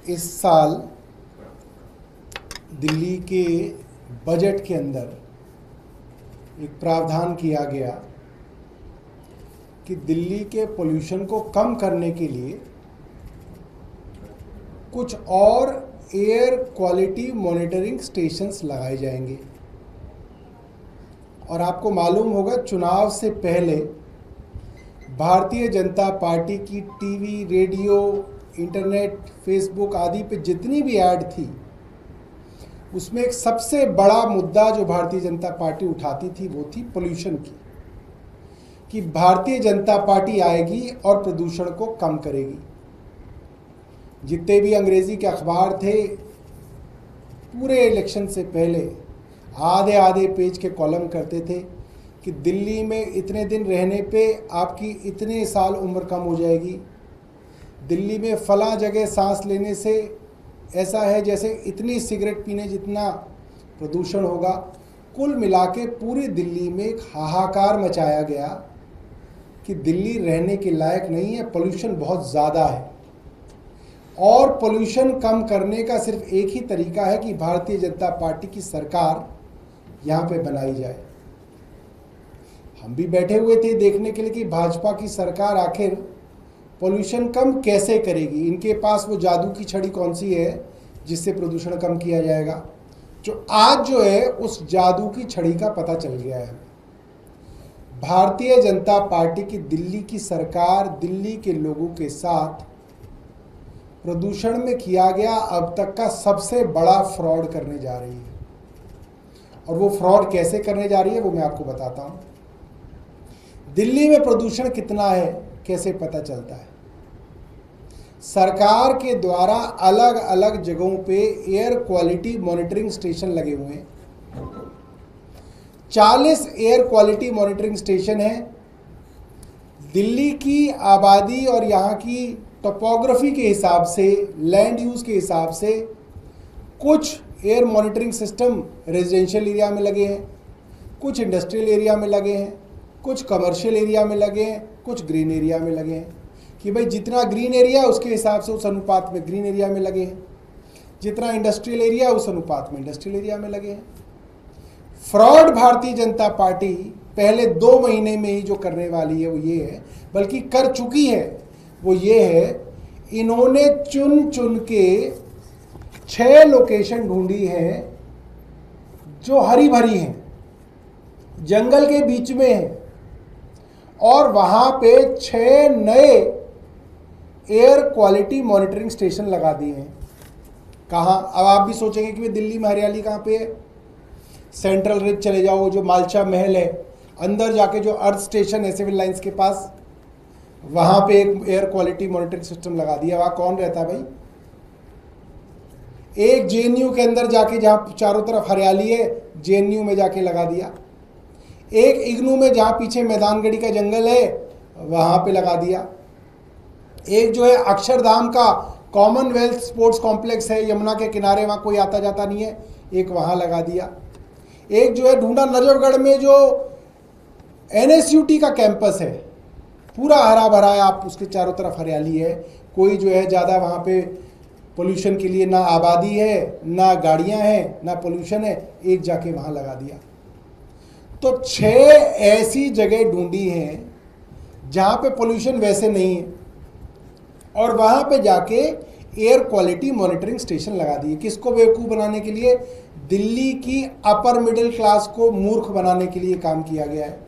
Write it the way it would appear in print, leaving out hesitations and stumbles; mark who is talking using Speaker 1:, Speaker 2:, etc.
Speaker 1: इस साल दिल्ली के बजट के अंदर एक प्रावधान किया गया कि दिल्ली के पोल्यूशन को कम करने के लिए कुछ और एयर क्वालिटी मॉनिटरिंग स्टेशंस लगाए जाएंगे। और आपको मालूम होगा, चुनाव से पहले भारतीय जनता पार्टी की टीवी, रेडियो, इंटरनेट, फेसबुक आदि पे जितनी भी ऐड थी, उसमें एक सबसे बड़ा मुद्दा जो भारतीय जनता पार्टी उठाती थी वो थी पोल्यूशन की, कि भारतीय जनता पार्टी आएगी और प्रदूषण को कम करेगी। जितने भी अंग्रेजी के अखबार थे, पूरे इलेक्शन से पहले आधे आधे पेज के कॉलम करते थे कि दिल्ली में इतने दिन रहने पे आपकी इतने साल उम्र कम हो जाएगी, दिल्ली में फला जगह सांस लेने से ऐसा है जैसे इतनी सिगरेट पीने जितना प्रदूषण होगा। कुल मिला के पूरी दिल्ली में एक हाहाकार मचाया गया कि दिल्ली रहने के लायक नहीं है, पोल्यूशन बहुत ज़्यादा है। और पोल्यूशन कम करने का सिर्फ एक ही तरीका है कि भारतीय जनता पार्टी की सरकार यहाँ पे बनाई जाए। हम भी बैठे हुए थे देखने के लिए कि भाजपा की सरकार आखिर पोल्यूशन कम कैसे करेगी। इनके पास वो जादू की छड़ी कौन सी है जिससे प्रदूषण कम किया जाएगा। जो आज जो है उस जादू की छड़ी का पता चल गया है। भारतीय जनता पार्टी की दिल्ली की सरकार दिल्ली के लोगों के साथ प्रदूषण में किया गया अब तक का सबसे बड़ा फ्रॉड करने जा रही है। और वो फ्रॉड कैसे करने जा रही है वो मैं आपको बताता हूँ। दिल्ली में प्रदूषण कितना है कैसे पता चलता है? सरकार के द्वारा अलग अलग जगहों पे एयर क्वालिटी मॉनिटरिंग स्टेशन लगे हुए हैं। 40 एयर क्वालिटी मॉनिटरिंग स्टेशन हैं। दिल्ली की आबादी और यहाँ की टोपोग्राफी के हिसाब से, लैंड यूज़ के हिसाब से कुछ air monitoring system residential area में लगे हैं, कुछ इंडस्ट्रियल एरिया में लगे हैं, कुछ कमर्शियल एरिया में लगे हैं, कुछ ग्रीन एरिया में लगे हैं। कि भाई जितना ग्रीन एरिया उसके हिसाब से उस अनुपात में ग्रीन एरिया में लगे हैं, जितना इंडस्ट्रियल एरिया उस अनुपात में इंडस्ट्रियल एरिया में लगे हैं। फ्रॉड भारतीय जनता पार्टी पहले 2 महीने में ही जो करने वाली है वो ये है, बल्कि कर चुकी है, वो ये है, इन्होंने चुन चुन के 6 लोकेशन ढूंढी हैं जो हरी भरी हैं, जंगल के बीच में है, और वहां पे 6 नए एयर क्वालिटी मॉनिटरिंग स्टेशन लगा दिए हैं। कहाँ? अब आप भी सोचेंगे कि दिल्ली में हरियाली कहाँ पे है? सेंट्रल रिज चले जाओ, जो मालचा महल है, अंदर जाके जो अर्थ स्टेशन है सिविल लाइंस के पास, वहां पे एक एयर क्वालिटी मॉनिटरिंग सिस्टम लगा दिया। वहां कौन रहता है भाई? एक जेएनयू के अंदर जाके, जहां चारों तरफ हरियाली है, जेएनयू में जाके लगा दिया। एक इग्नू में जहां पीछे मैदानगढ़ी का जंगल है वहां पे लगा दिया। एक जो है अक्षरधाम का कॉमनवेल्थ स्पोर्ट्स कॉम्प्लेक्स है यमुना के किनारे, वहां कोई आता जाता नहीं है, एक वहां लगा दिया। एक जो है ढूंढा नजफगढ़ में जो एनएसयूटी का कैंपस है, पूरा हरा भरा है, आप उसके चारों तरफ हरियाली है, कोई जो है ज़्यादा वहाँ पे पोल्यूशन के लिए ना आबादी है, ना गाड़ियाँ हैं, ना पोल्यूशन है, एक जाके वहाँ लगा दिया। तो 6 ऐसी जगह ढूंढी हैं जहाँ पे पोल्यूशन वैसे नहीं है, और वहाँ पे जाके एयर क्वालिटी मॉनिटरिंग स्टेशन लगा दिए। किसको बेवकूफ़ बनाने के लिए? दिल्ली की अपर मिडिल क्लास को मूर्ख बनाने के लिए काम किया गया है।